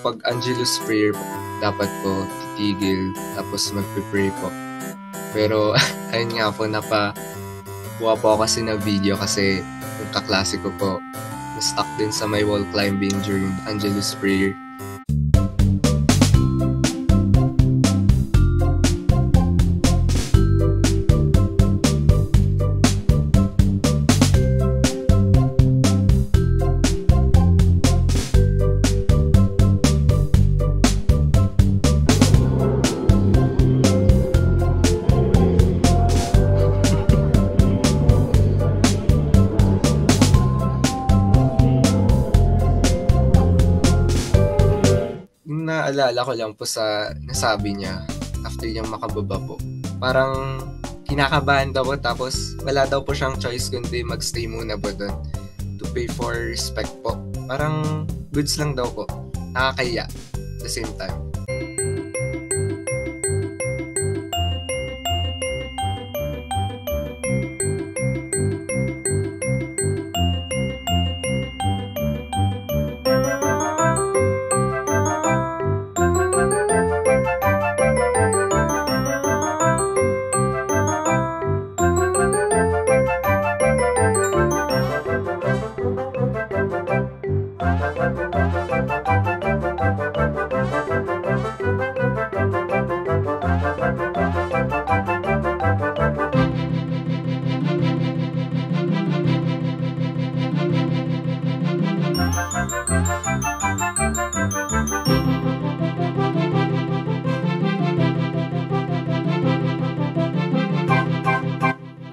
kapag Angelus prayer, dapat po titigil tapos magpe-pray po. Pero ayun nga po, napakuha po ako kasi na video kasi yung kaklase ko po na-stuck din sa may wall climbing during Angelus prayer. Naalala ko lang po sa nasabi niya after niyang makababa po. Parang kinakabahan daw po tapos wala daw po siyang choice kundi magstay muna po doon to pay for respect po. Parang goods lang daw po. Nakakaya at the same time.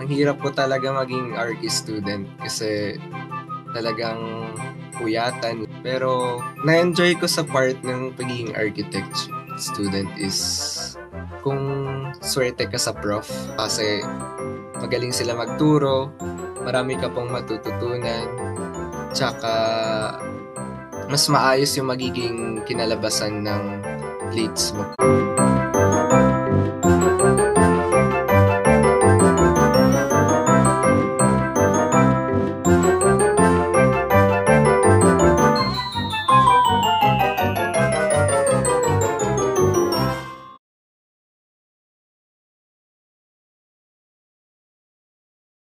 Ang hirap po talaga maging archi student kasi talagang puyatan. Pero na-enjoy ko sa part ng pagiging architect student is kung swerte ka sa prof kasi magaling sila magturo, marami ka pong matututunan, tsaka mas maayos yung magiging kinalabasan ng plates mo.